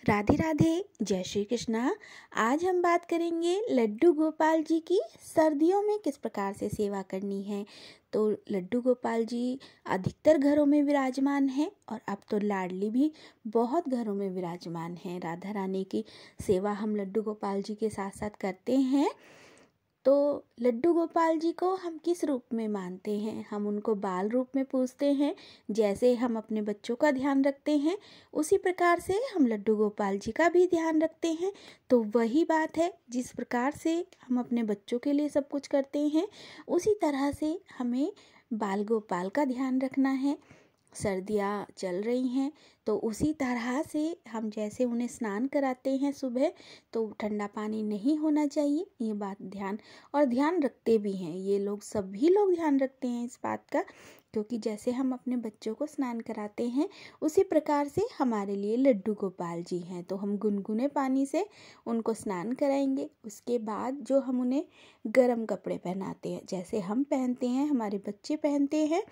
राधे राधे, जय श्री कृष्णा। आज हम बात करेंगे लड्डू गोपाल जी की सर्दियों में किस प्रकार से सेवा करनी है। तो लड्डू गोपाल जी अधिकतर घरों में विराजमान हैं और अब तो लाडली भी बहुत घरों में विराजमान हैं। राधा रानी की सेवा हम लड्डू गोपाल जी के साथ साथ करते हैं। तो लड्डू गोपाल जी को हम किस रूप में मानते हैं? हम उनको बाल रूप में पूजते हैं। जैसे हम अपने बच्चों का ध्यान रखते हैं उसी प्रकार से हम लड्डू गोपाल जी का भी ध्यान रखते हैं। तो वही बात है, जिस प्रकार से हम अपने बच्चों के लिए सब कुछ करते हैं उसी तरह से हमें बाल गोपाल का ध्यान रखना है। सर्दियाँ चल रही हैं तो उसी तरह से हम जैसे उन्हें स्नान कराते हैं सुबह, तो ठंडा पानी नहीं होना चाहिए, ये बात ध्यान रखते भी हैं। ये लोग सभी लोग ध्यान रखते हैं इस बात का, क्योंकि जैसे हम अपने बच्चों को स्नान कराते हैं उसी प्रकार से हमारे लिए लड्डू गोपाल जी हैं। तो हम गुनगुने पानी से उनको स्नान कराएंगे। उसके बाद जो हम उन्हें गर्म कपड़े पहनाते हैं, जैसे हम पहनते हैं हमारे बच्चे पहनते हैं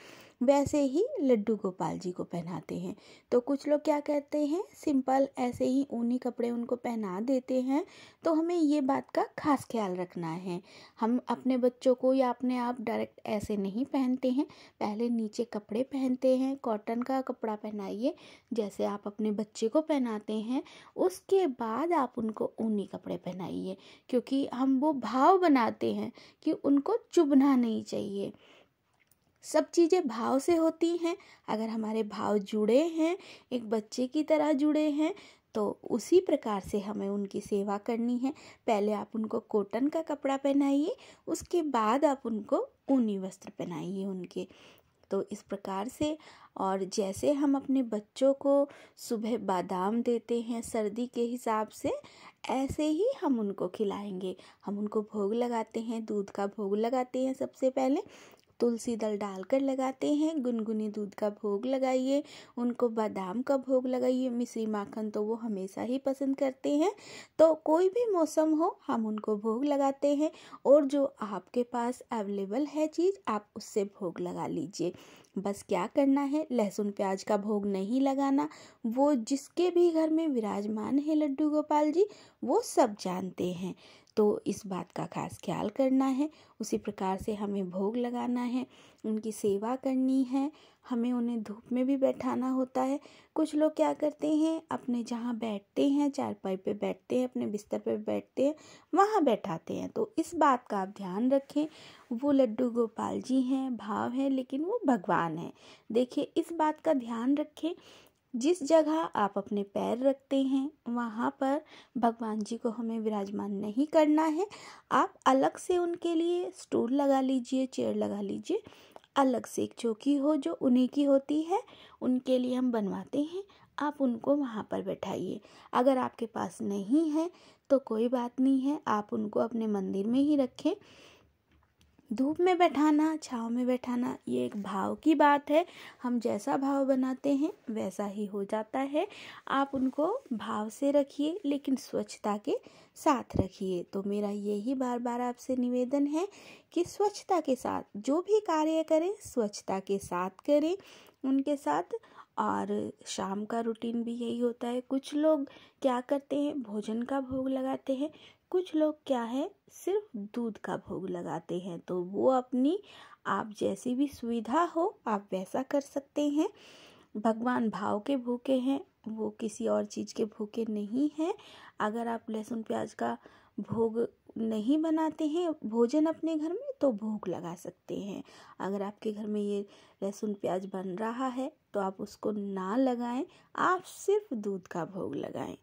वैसे ही लड्डू गोपाल जी को पहनाते हैं। तो कुछ लोग क्या करते हैं, सिंपल ऐसे ही ऊनी कपड़े उनको पहना देते हैं। तो हमें ये बात का खास ख्याल रखना है। हम अपने बच्चों को या अपने आप डायरेक्ट ऐसे नहीं पहनते हैं, पहले नीचे कपड़े पहनते हैं। कॉटन का कपड़ा पहनाइए जैसे आप अपने बच्चे को पहनाते हैं, उसके बाद आप उनको ऊनी कपड़े पहनाइए, क्योंकि हम वो भाव बनाते हैं कि उनको चुभना नहीं चाहिए। सब चीज़ें भाव से होती हैं। अगर हमारे भाव जुड़े हैं, एक बच्चे की तरह जुड़े हैं, तो उसी प्रकार से हमें उनकी सेवा करनी है। पहले आप उनको कॉटन का कपड़ा पहनाइए, उसके बाद आप उनको ऊनी वस्त्र पहनाइए उनके। तो इस प्रकार से, और जैसे हम अपने बच्चों को सुबह बादाम देते हैं सर्दी के हिसाब से, ऐसे ही हम उनको खिलाएंगे। हम उनको भोग लगाते हैं, दूध का भोग लगाते हैं। सबसे पहले तुलसी दल डालकर लगाते हैं। गुनगुनी दूध का भोग लगाइए, उनको बादाम का भोग लगाइए। मिश्री माखन तो वो हमेशा ही पसंद करते हैं। तो कोई भी मौसम हो हम उनको भोग लगाते हैं, और जो आपके पास अवेलेबल है चीज़ आप उससे भोग लगा लीजिए। बस क्या करना है, लहसुन प्याज का भोग नहीं लगाना। वो जिसके भी घर में विराजमान है लड्डू गोपाल जी, वो सब जानते हैं। तो इस बात का खास ख्याल करना है। उसी प्रकार से हमें भोग लगाना है, उनकी सेवा करनी है। हमें उन्हें धूप में भी बैठाना होता है। कुछ लोग क्या करते हैं, अपने जहाँ बैठते हैं, चारपाई पे बैठते हैं, अपने बिस्तर पे बैठते हैं, वहाँ बैठाते हैं। तो इस बात का आप ध्यान रखें। वो लड्डू गोपाल जी हैं, भाव है, लेकिन वो भगवान हैं। देखिए, इस बात का ध्यान रखें, जिस जगह आप अपने पैर रखते हैं वहाँ पर भगवान जी को हमें विराजमान नहीं करना है। आप अलग से उनके लिए स्टूल लगा लीजिए, चेयर लगा लीजिए। अलग से एक चौकी हो जो उन्हीं की होती है, उनके लिए हम बनवाते हैं। आप उनको वहाँ पर बैठाइए। अगर आपके पास नहीं है तो कोई बात नहीं है, आप उनको अपने मंदिर में ही रखें। धूप में बैठाना, छाँव में बैठाना, ये एक भाव की बात है। हम जैसा भाव बनाते हैं वैसा ही हो जाता है। आप उनको भाव से रखिए, लेकिन स्वच्छता के साथ रखिए। तो मेरा यही बार बार आपसे निवेदन है कि स्वच्छता के साथ जो भी कार्य करें, स्वच्छता के साथ करें उनके साथ। और शाम का रूटीन भी यही होता है। कुछ लोग क्या करते हैं, भोजन का भोग लगाते हैं। कुछ लोग क्या है, सिर्फ दूध का भोग लगाते हैं। तो वो अपनी, आप जैसी भी सुविधा हो आप वैसा कर सकते हैं। भगवान भाव के भूखे हैं, वो किसी और चीज़ के भूखे नहीं हैं। अगर आप लहसुन प्याज का भोग नहीं बनाते हैं भोजन अपने घर में, तो भोग लगा सकते हैं। अगर आपके घर में ये लहसुन प्याज बन रहा है तो आप उसको ना लगाएं, आप सिर्फ दूध का भोग लगाएं।